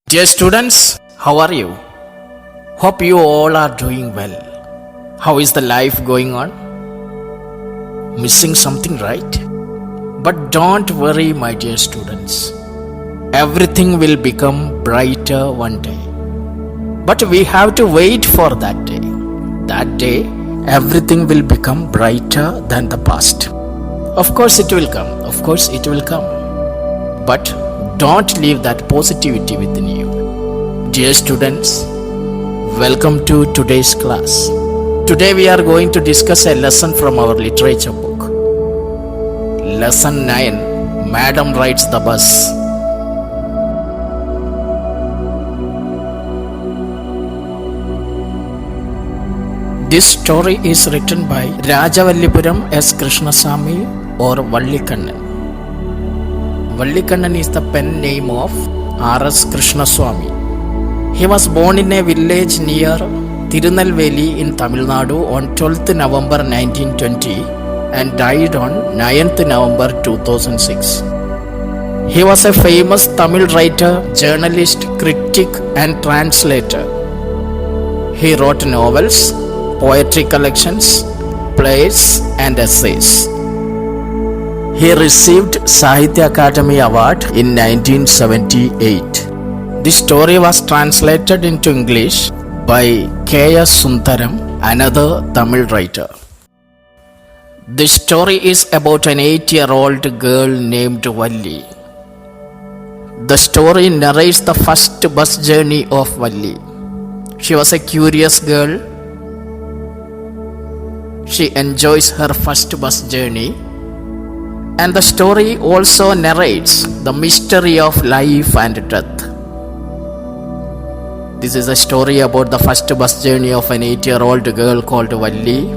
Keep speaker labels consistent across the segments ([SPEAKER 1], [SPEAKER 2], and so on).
[SPEAKER 1] Dear students, how are you? Hope you all are doing well. How is the life going on? Missing something, right? But don't worry, my dear students. Everything will become brighter one day. But we have to wait for that day. That day, everything will become brighter than the past. Of course it will come. Of course it will come. But don't leave that positivity within you. Dear students, welcome to today's class. Today we are going to discuss a lesson from our literature book. Lesson 9, Madam Rides the Bus. This story is written by Rajavallipuram S. Krishnasamy or Vallikannan. Vallikannan is the pen name of R.S. Krishnaswamy. He was born in a village near Tirunelveli in Tamil Nadu on 12th November 1920 and died on 9th November 2006. He was a famous Tamil writer, journalist, critic and translator. He wrote novels, poetry collections, plays and essays. He received Sahitya Akademi Award in 1978. This story was translated into English by K.S. Sundaram, another Tamil writer. This story is about an 8-year-old girl named Valli. The story narrates the first bus journey of Valli. She was a curious girl. She enjoys her first bus journey. And the story also narrates the mystery of life and death. This is a story about the first bus journey of an 8-year-old girl called Valli,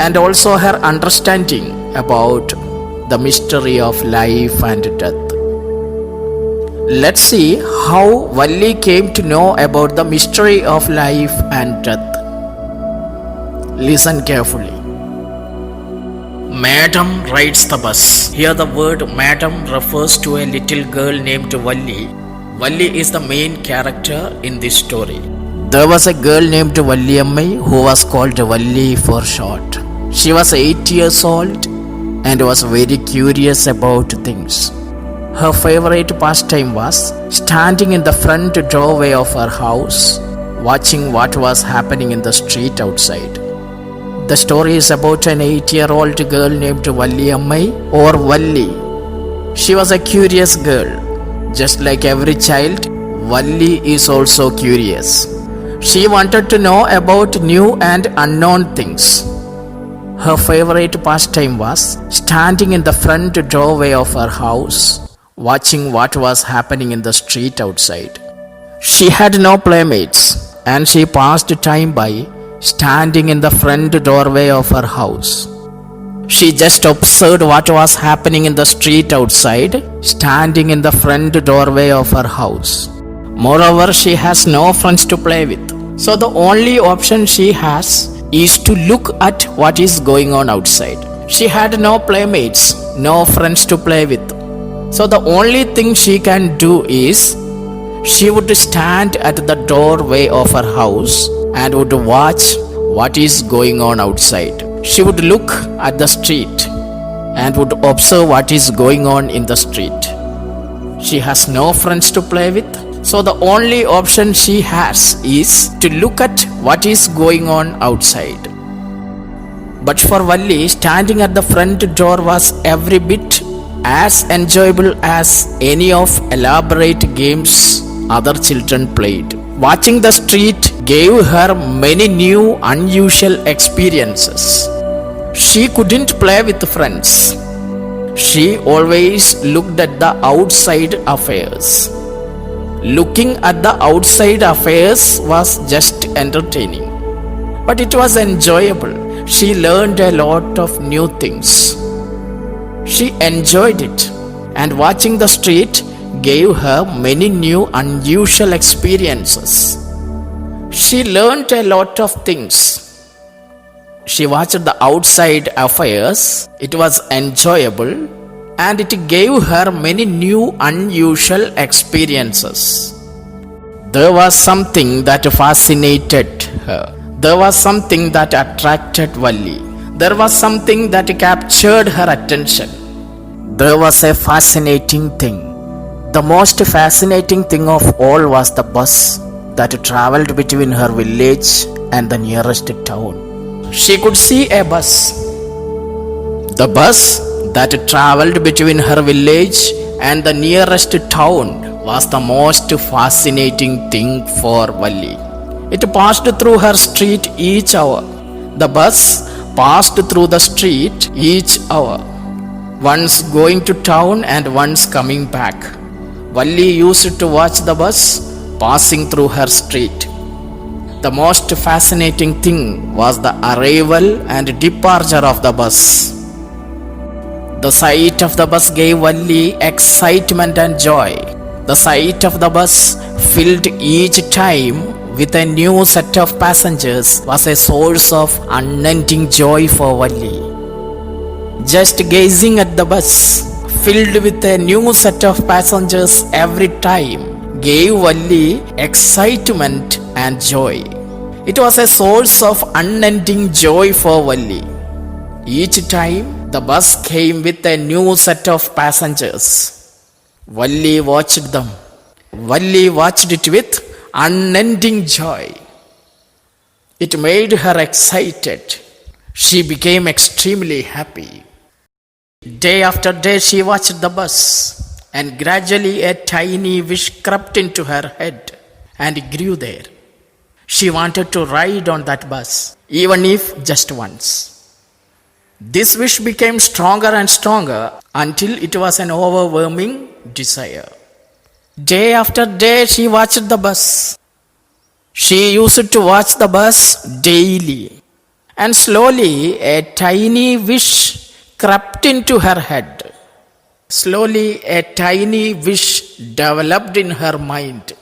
[SPEAKER 1] and also her understanding about the mystery of life and death. Let's see how Valli came to know about the mystery of life and death. Listen carefully. Madam rides the bus. Here the word madam refers to a little girl named Valli. Valli is the main character in this story. There was a girl named Valliammai who was called Valli for short. She was 8 years old and was very curious about things. Her favorite pastime was standing in the front doorway of her house, watching what was happening in the street outside. The story is about an 8-year-old girl named Valliammai or Valli. She was a curious girl. Just like every child, Valli is also curious. She wanted to know about new and unknown things. Her favorite pastime was standing in the front doorway of her house, watching what was happening in the street outside. She had no playmates, and she passed time by standing in the front doorway of her house. She just observed what was happening in the street outside, standing in the front doorway of her house. Moreover, she has no friends to play with. So the only option she has is to look at what is going on outside. She had no playmates, no friends to play with. So the only thing she can do is she would stand at the doorway of her house and would watch what is going on outside. She would look at the street and would observe what is going on in the street. She has no friends to play with, so the only option she has is to look at what is going on outside. But for Valli, standing at the front door was every bit as enjoyable as any of elaborate games other children played. Watching the street gave her many new, unusual experiences. She couldn't play with friends. She always looked at the outside affairs. Looking at the outside affairs was just entertaining, but it was enjoyable. She learned a lot of new things. She enjoyed it, and watching the street gave her many new unusual experiences. She learned a lot of things. She watched the outside affairs. It was enjoyable and it gave her many new unusual experiences. There was something that fascinated her. There was something that attracted Valli. There was something that captured her attention. There was a fascinating thing. The most fascinating thing of all was the bus that travelled between her village and the nearest town. She could see a bus. The bus that travelled between her village and the nearest town was the most fascinating thing for Valli. It passed through her street each hour. The bus passed through the street each hour, once going to town and once coming back. Valli used to watch the bus passing through her street. The most fascinating thing was the arrival and departure of the bus. The sight of the bus gave Valli excitement and joy. The sight of the bus filled each time with a new set of passengers was a source of unending joy for Valli. Just gazing at the bus filled with a new set of passengers every time gave Valli excitement and joy. It was a source of unending joy for Valli. Each time the bus came with a new set of passengers, Valli watched them. Valli watched it with unending joy. It made her excited. She became extremely happy. Day after day she watched the bus, and gradually a tiny wish crept into her head and grew there. She wanted to ride on that bus, even if just once. This wish became stronger and stronger until it was an overwhelming desire. Day after day she watched the bus. She used to watch the bus daily, and slowly a tiny wish crept into her head. Slowly a tiny wish developed in her mind.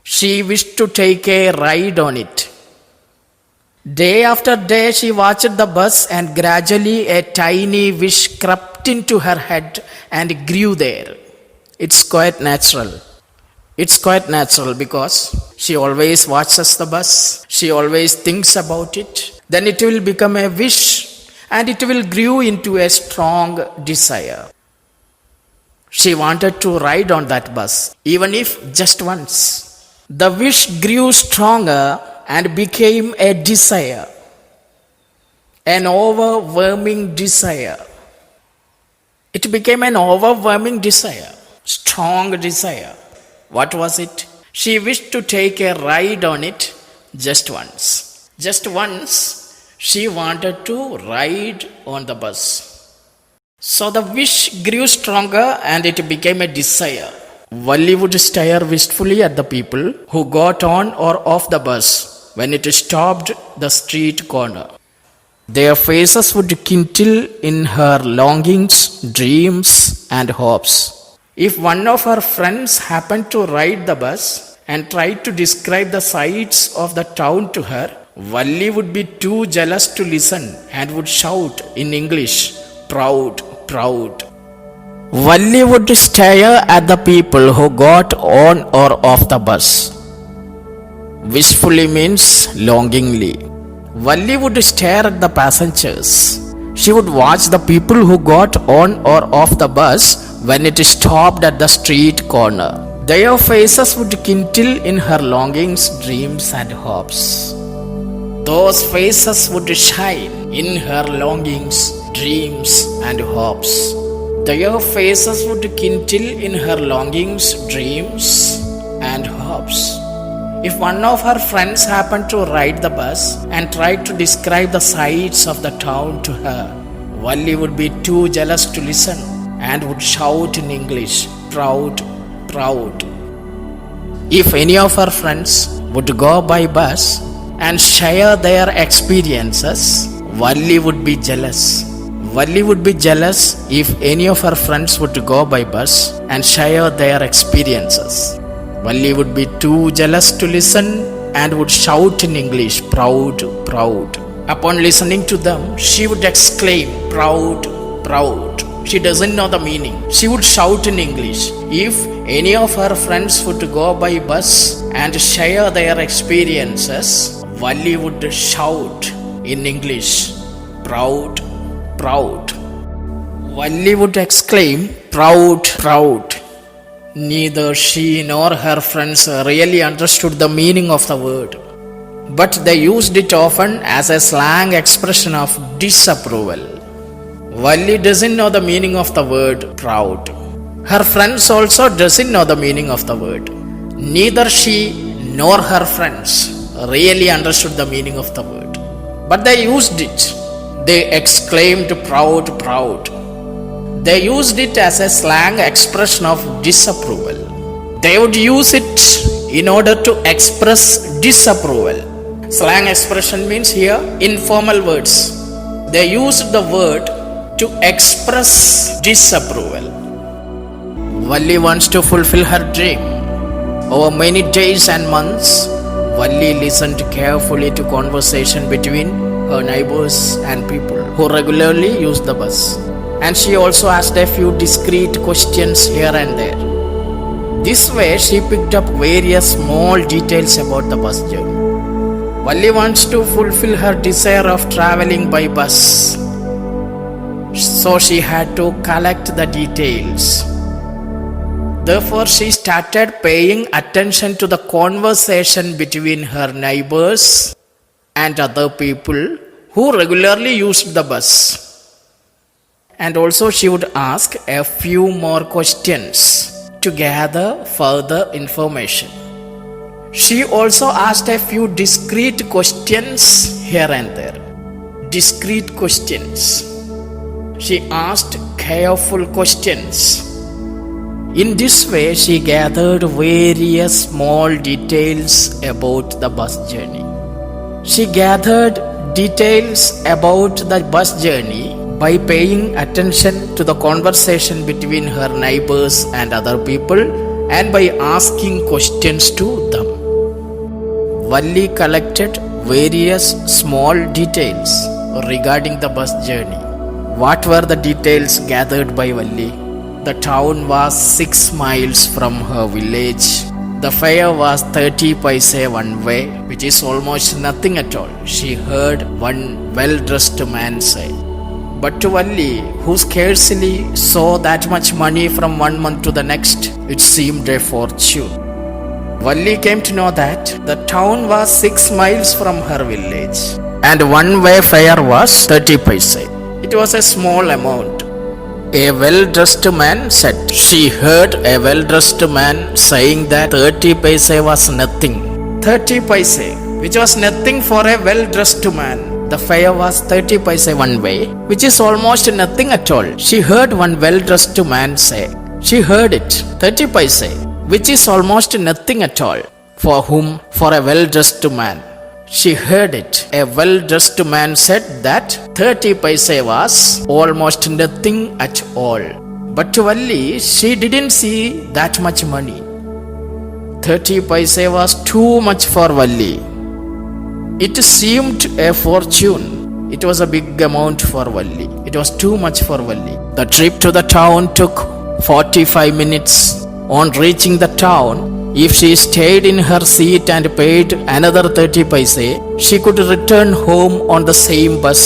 [SPEAKER 1] She wished to take a ride on it. Day after day she watched the bus, and gradually a tiny wish crept into her head and grew there. It's quite natural. It's quite natural because she always watches the bus. She always thinks about it. Then it will become a wish and it will grow into a strong desire. She wanted to ride on that bus, even if just once. The wish grew stronger and became a desire, an overwhelming desire. It became an overwhelming desire, strong desire. What was it? She wished to take a ride on it just once. Just once she wanted to ride on the bus. So the wish grew stronger and it became a desire. Valli would stare wistfully at the people who got on or off the bus when it stopped the street corner. Their faces would kindle in her longings, dreams, and hopes. If one of her friends happened to ride the bus and tried to describe the sights of the town to her, Valli would be too jealous to listen and would shout in English, "Proud, proud." Valli would stare at the people who got on or off the bus. Wistfully means longingly. Valli would stare at the passengers. She would watch the people who got on or off the bus when it stopped at the street corner. Their faces would kindle in her longings, dreams, and hopes. Those faces would shine in her longings, dreams, and hopes. Their faces would kindle in her longings, dreams, and hopes. If one of her friends happened to ride the bus and tried to describe the sights of the town to her, Valli would be too jealous to listen and would shout in English, "Proud, proud." If any of her friends would go by bus and share their experiences, Valli would be jealous. Valli would be jealous if any of her friends would go by bus and share their experiences. Valli would be too jealous to listen and would shout in English, "Proud, proud." Upon listening to them, she would exclaim, "Proud, proud." she doesn't know the meaning. She would shout in English. If any of her friends would go by bus and share their experiences, Valli would shout in English, proud, proud. Valli would exclaim, proud, proud. Neither she nor her friends really understood the meaning of the word, but they used it often as a slang expression of disapproval. Valli doesn't know the meaning of the word proud. Her friends also doesn't know the meaning of the word. Neither she nor her friends really understood the meaning of the word, but they used it. They exclaimed proud, proud. They used it as a slang expression of disapproval. They would use it in order to express disapproval. Slang expression means here informal words. They used the word to express disapproval. Valli wants to fulfill her dream. Over many days and months, Valli listened carefully to conversation between her neighbors and people who regularly use the bus. And she also asked a few discreet questions here and there. This way she picked up various small details about the bus journey. Valli wants to fulfill her desire of traveling by bus, so she had to collect the details. Therefore, she started paying attention to the conversation between her neighbors and other people who regularly used the bus. And also she would ask a few more questions to gather further information. She also asked a few discreet questions here and there. Discreet questions. She asked careful questions. In this way, she gathered various small details about the bus journey. She gathered details about the bus journey by paying attention to the conversation between her neighbors and other people and by asking questions to them. Valli collected various small details regarding the bus journey. What were the details gathered by Valli? The town was 6 miles from her village. The fare was 30 paise one way, which is almost nothing at all, she heard one well-dressed man say. But to Valli, who scarcely saw that much money from one month to the next, it seemed a fortune. Valli came to know that the town was 6 miles from her village and one-way fare was 30 paise. It was a small amount. A well-dressed man said. She heard a well-dressed man saying that 30 paise was nothing. 30 paise, which was nothing for a well-dressed man. The fare was 30 paise one way, which is almost nothing at all. She heard one well-dressed man say. She heard it. 30 paise, which is almost nothing at all. For whom? For a well-dressed man. She heard it. A well-dressed man said that 30 paise was almost nothing at all. But to Valli, she didn't see that much money. 30 paise was too much for Valli. It seemed a fortune. It was a big amount for Valli. It was too much for Valli. The trip to the town took 45 minutes. On reaching the town, if she stayed in her seat and paid another 30 paise, she could return home on the same bus.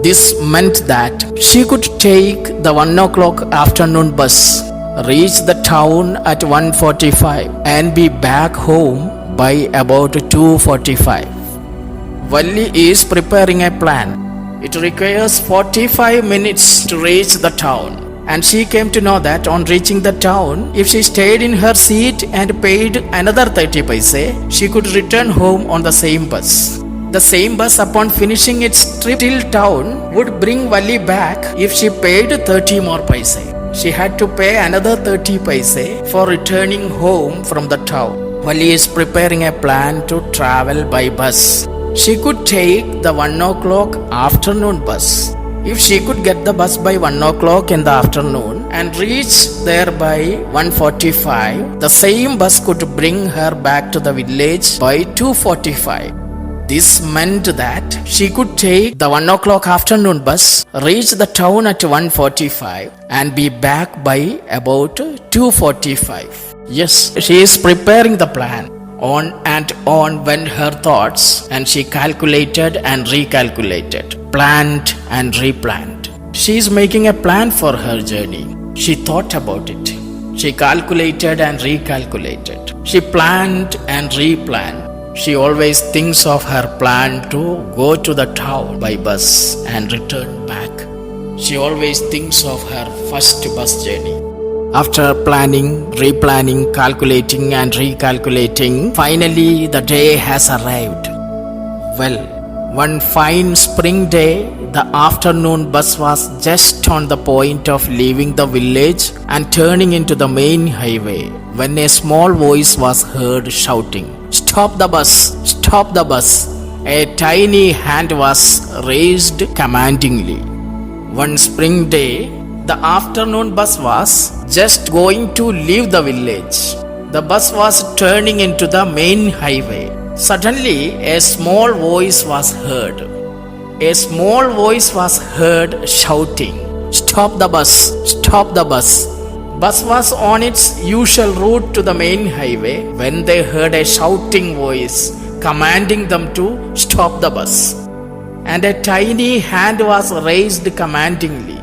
[SPEAKER 1] This meant that she could take the 1 o'clock afternoon bus, reach the town at 1:45 and be back home by about 2:45. Valli is preparing a plan. It requires 45 minutes to reach the town. And she came to know that on reaching the town, if she stayed in her seat and paid another 30 paise, she could return home on the same bus. The same bus, upon finishing its trip till town, would bring Valli back if she paid 30 more paise. She had to pay another 30 paise for returning home from the town. Valli is preparing a plan to travel by bus. She could take the 1 o'clock afternoon bus. If she could get the bus by 1 o'clock in the afternoon and reach there by 1:45, the same bus could bring her back to the village by 2:45. This meant that she could take the 1 o'clock afternoon bus, reach the town at 1:45 and be back by about 2:45. Yes, she is preparing the plan. On and on went her thoughts, and she calculated and recalculated, planned and replanned. She is making a plan for her journey. She thought about it. She calculated and recalculated. She planned and replanned. She always thinks of her plan to go to the town by bus and return back. She always thinks of her first bus journey. After planning, replanning, calculating and recalculating, finally the day has arrived. Well, one fine spring day, the afternoon bus was just on the point of leaving the village and turning into the main highway when a small voice was heard shouting, "Stop the bus! Stop the bus!" A tiny hand was raised commandingly. One spring day, the afternoon bus was just going to leave the village. The bus was turning into the main highway. Suddenly, a small voice was heard. A small voice was heard shouting, "Stop the bus! Stop the bus!" Bus was on its usual route to the main highway when they heard a shouting voice commanding them to stop the bus. And a tiny hand was raised commandingly.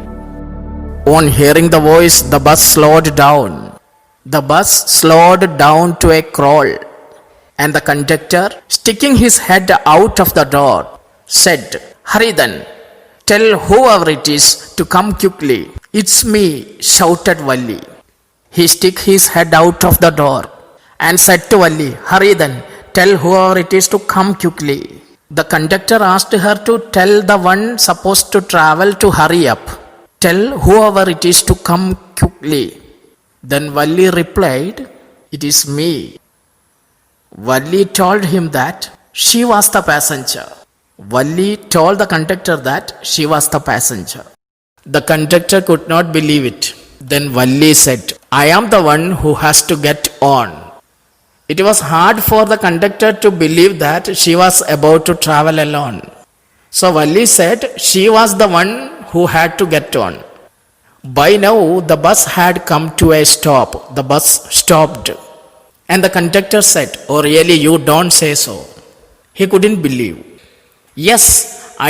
[SPEAKER 1] On hearing the voice, the bus slowed down. The bus slowed down to a crawl, and the conductor, sticking his head out of the door, said, "Hurry then, tell whoever it is to come quickly." "It's me," shouted Valli. He stuck his head out of the door and said to Valli, "Hurry then, tell whoever it is to come quickly." The conductor asked her to tell the one supposed to travel to hurry up. "Tell whoever it is to come quickly." Then Valli replied, "It is me." Valli told him that she was the passenger. Valli told the conductor that she was the passenger. The conductor could not believe it. Then Valli said, "I am the one who has to get on." It was hard for the conductor to believe that she was about to travel alone. So Valli said she was the one who had to get on. By now the bus had come to a stop. The bus stopped. And the conductor said, "Oh really, you don't say so." He couldn't believe. "Yes,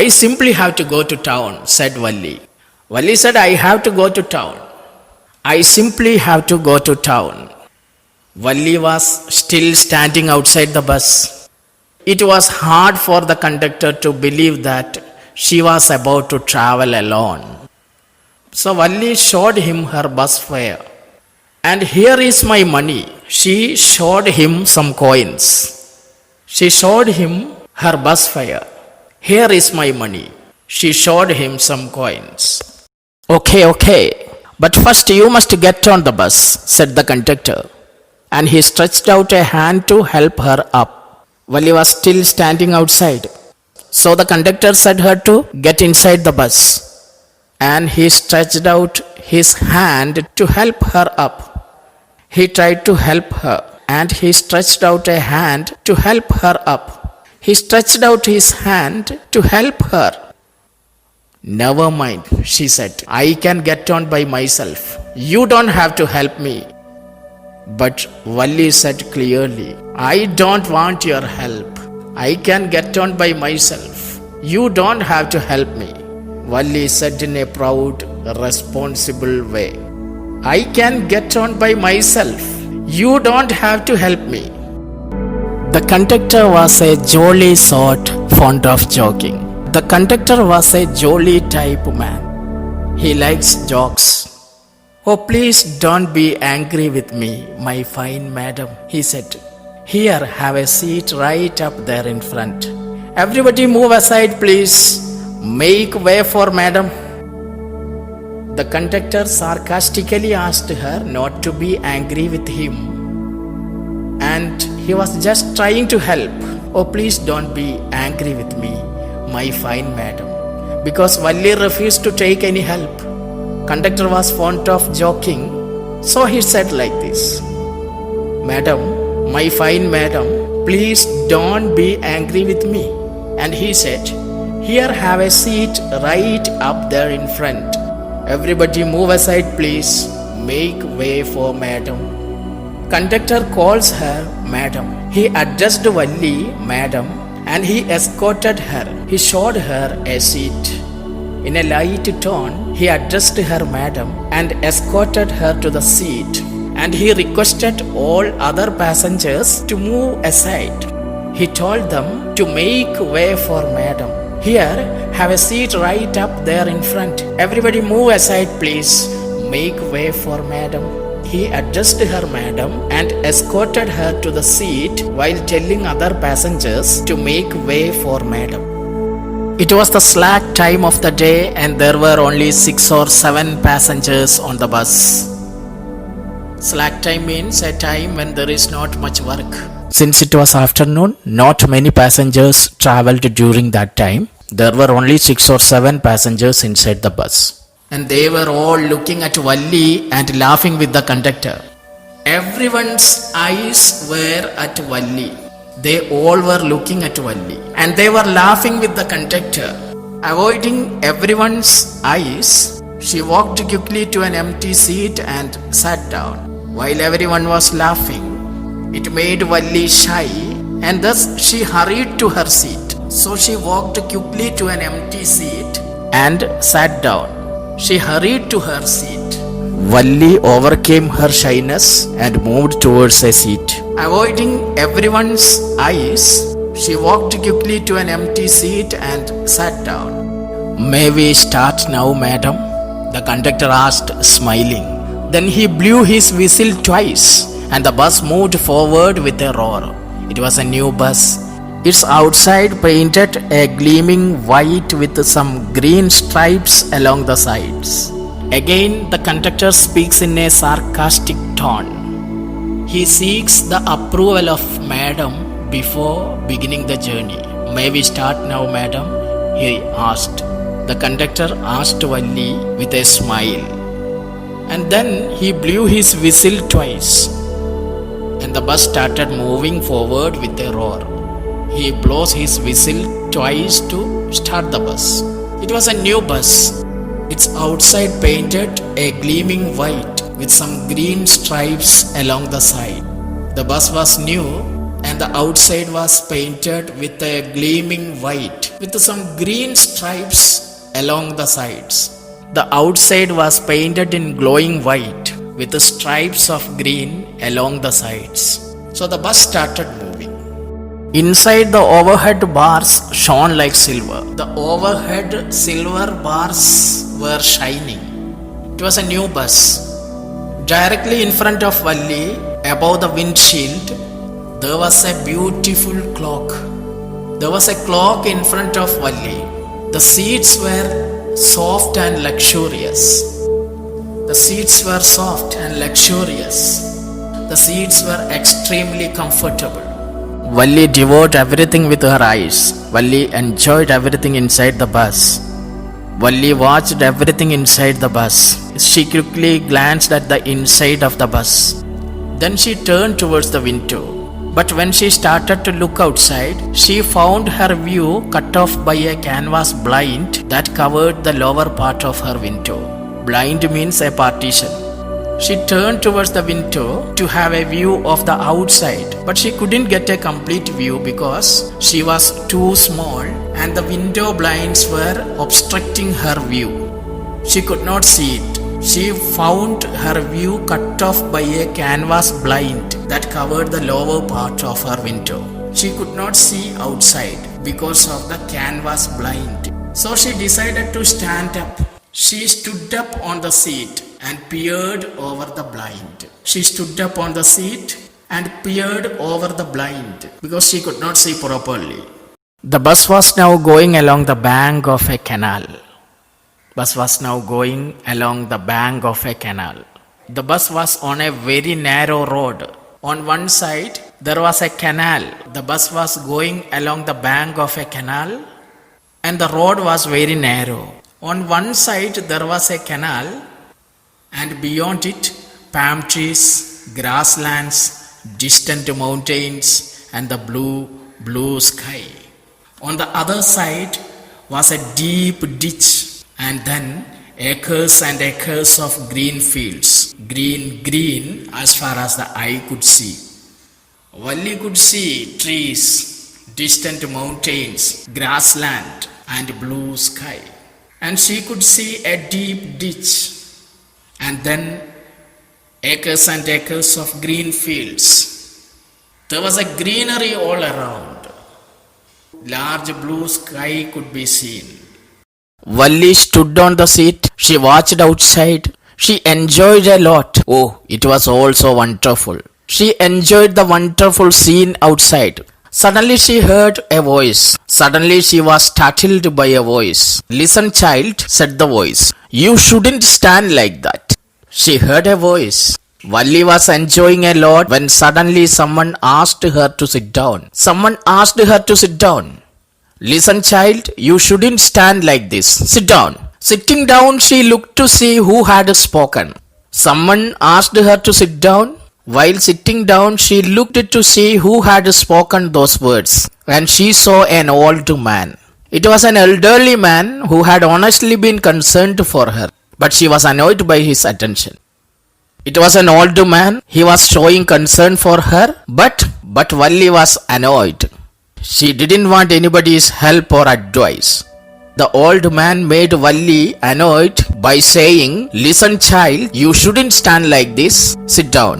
[SPEAKER 1] I simply have to go to town," said Valli. Valli said, "I have to go to town. I simply have to go to town." Valli was still standing outside the bus. It was hard for the conductor to believe that she was about to travel alone. So Valli showed him her bus fare. "And here is my money." She showed him some coins. She showed him her bus fare. "Here is my money." She showed him some coins. Okay. But first you must get on the bus," said the conductor. And he stretched out a hand to help her up. Valli was still standing outside. So the conductor said her to get inside the bus. And he stretched out his hand to help her up. He tried to help her, and he stretched out a hand to help her up. He stretched out his hand to help her. "Never mind," she said. "I can get on by myself. You don't have to help me." But Valli said clearly, "I don't want your help. I can get on by myself. You don't have to help me." Valli said in a proud, responsible way, "I can get on by myself. You don't have to help me." The conductor was a jolly sort, fond of joking. The conductor was a jolly type man. He likes jokes. "Oh, please don't be angry with me, my fine madam," he said. "Here, have a seat right up there in front. Everybody move aside, please. Make way for madam." The conductor sarcastically asked her not to be angry with him. And he was just trying to help. "Oh, please don't be angry with me, my fine madam." Because Valli refused to take any help. Conductor was fond of joking, so he said like this, "Madam, my fine madam, please don't be angry with me. and he said, "Here, have a seat right up there in front. Everybody move aside, please. Make way for madam." Conductor calls her madam. He addressed Valli madam and he escorted her. He showed her a seat. In a light tone, he addressed her madam and escorted her to the seat. And he requested all other passengers to move aside. He told them to make way for madam. "Here, have a seat right up there in front. Everybody move aside, please. Make way for madam." He addressed her madam and escorted her to the seat while telling other passengers to make way for madam. It was the slack time of the day and there were only 6 or 7 passengers on the bus. Slack time means a time when there is not much work. Since it was afternoon, not many passengers traveled during that time. There were only 6 or 7 passengers inside the bus. And they were all looking at Valli and laughing with the conductor. Everyone's eyes were at Valli. They all were looking at Valli and they were laughing with the conductor. Avoiding everyone's eyes, she walked quickly to an empty seat and sat down. While everyone was laughing, it made Valli shy and thus she hurried to her seat. So she walked quickly to an empty seat and sat down. She hurried to her seat. Valli overcame her shyness and moved towards a seat. Avoiding everyone's eyes, she walked quickly to an empty seat and sat down. "May we start now, madam?" the conductor asked, smiling. Then he blew his whistle twice and the bus moved forward with a roar. It was a new bus. Its outside painted a gleaming white with some green stripes along the sides. Again the conductor speaks in a sarcastic tone. He seeks the approval of madam before beginning the journey. "May we start now, madam?" he asked. The conductor asked Valli with a smile. And then he blew his whistle twice and the bus started moving forward with a roar. He blows his whistle twice to start the bus. It was a new bus. Its outside painted a gleaming white with some green stripes along the side. The bus was new and the outside was painted with a gleaming white with some green stripes along the sides. The outside was painted in glowing white with the stripes of green along the sides. So the bus started moving. Inside the overhead bars shone like silver. The overhead silver bars were shining. It was a new bus. Directly in front of Valli, above the windshield, there was a beautiful clock. There was a clock in front of Valli. The seats were soft and luxurious. The seats were soft and luxurious. The seats were extremely comfortable. Valli devoured everything with her eyes. Valli enjoyed everything inside the bus. Valli watched everything inside the bus. She quickly glanced at the inside of the bus. Then she turned towards the window. But when she started to look outside, she found her view cut off by a canvas blind that covered the lower part of her window. Blind means a partition. She turned towards the window to have a view of the outside, but she couldn't get a complete view because she was too small and the window blinds were obstructing her view. She could not see it. She found her view cut off by a canvas blind that covered the lower part of her window. She could not see outside because of the canvas blind. So she decided to stand up. She stood up on the seat and peered over the blind. She stood up on the seat and peered over the blind because she could not see properly. The bus was now going along the bank of a canal. Bus was now going along the bank of a canal. The bus was on a very narrow road. On one side there was a canal. The bus was going along the bank of a canal and the road was very narrow. On one side there was a canal and beyond it palm trees, grasslands, distant mountains and the blue sky. On the other side was a deep ditch, and then acres and acres of green fields. Green as far as the eye could see. Valli could see trees, distant mountains, grassland, and blue sky. And she could see a deep ditch, and then acres and acres of green fields. There was a greenery all around. Large blue sky could be seen. Valli stood on the seat. She watched outside. She enjoyed a lot. Oh, it was all so wonderful. She enjoyed the wonderful scene outside. Suddenly she heard a voice. Suddenly she was startled by a voice. "Listen, child," said the voice. "You shouldn't stand like that." She heard a voice. Valli was enjoying a lot when suddenly someone asked her to sit down. Someone asked her to sit down. "Listen, child, you shouldn't stand like this. Sit down." Sitting down, she looked to see who had spoken. Someone asked her to sit down. While sitting down, she looked to see who had spoken those words, and she saw an old man. It was an elderly man who had honestly been concerned for her, but she was annoyed by his attention. It was an old man. He was showing concern for her, but Valli was annoyed. She didn't want anybody's help or advice. The old man made Valli annoyed by saying, "Listen, child, you shouldn't stand like this. Sit down.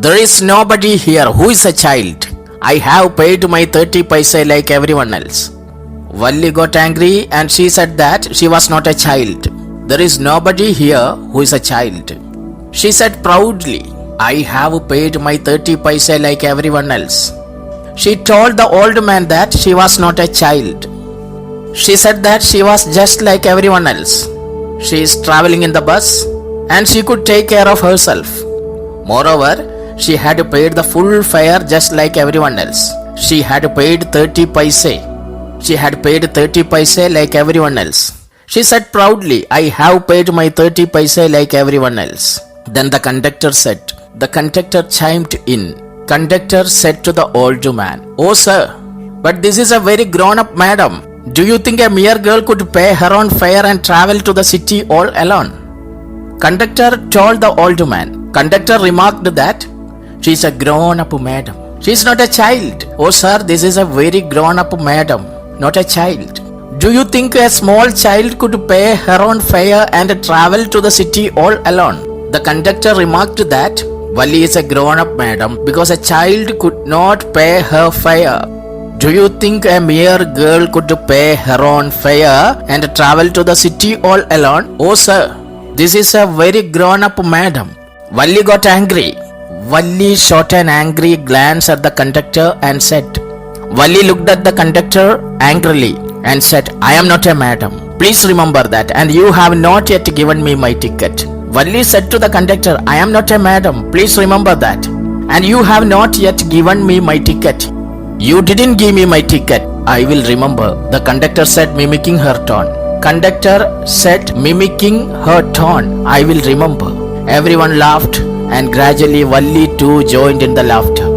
[SPEAKER 1] There is nobody here who is a child. I have paid my 30 paise like everyone else." Valli got angry and she said that she was not a child. There is nobody here who is a child. She said proudly, "I have paid my 30 paise like everyone else." She told the old man that she was not a child. She said that she was just like everyone else. She is traveling in the bus and she could take care of herself. Moreover, she had paid the full fare just like everyone else. She had paid 30 paise. She had paid 30 paise like everyone else. She said proudly, "I have paid my 30 paise like everyone else." Then the conductor said. The conductor chimed in. Conductor said to the old man, "Oh sir, but this is a very grown-up madam. Do you think a mere girl could pay her own fare and travel to the city all alone?" Conductor told the old man. Conductor remarked that she is a grown-up madam. She is not a child. "Oh sir, this is a very grown-up madam, not a child. Do you think a small child could pay her own fare and travel to the city all alone?" The conductor remarked that Valli is a grown-up madam because a child could not pay her fare. Do you think a mere girl could pay her own fare and travel to the city all alone? "Oh sir, this is a very grown-up madam." Valli got angry. Valli shot an angry glance at the conductor and said, Valli looked at the conductor angrily and said, "I am not a madam. Please remember that, and you have not yet given me my ticket." Valli said to the conductor, "I am not a madam. Please remember that, and you have not yet given me my ticket." "You didn't give me my ticket." "I will remember," the conductor said, mimicking her tone. Conductor said, mimicking her tone, "I will remember." Everyone laughed, and gradually Valli too joined in the laughter.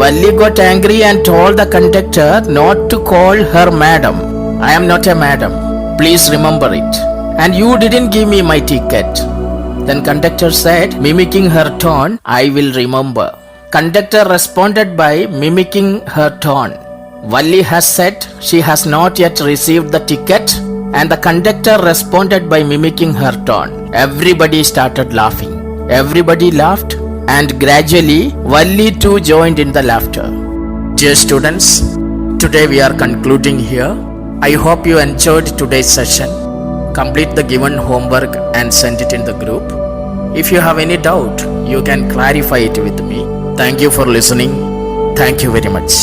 [SPEAKER 1] Valli got angry and told the conductor not to call her madam. "I am not a madam. Please remember it. And you didn't give me my ticket." Then conductor said, mimicking her tone, "I will remember." Conductor responded by mimicking her tone. Valli has said she has not yet received the ticket, and the conductor responded by mimicking her tone. Everybody started laughing. Everybody laughed, and gradually Valli too joined in the laughter. Dear students, today we are concluding here. I hope you enjoyed today's session. Complete the given homework and send it in the group. If you have any doubt, you can clarify it with me. Thank you for listening. Thank you very much.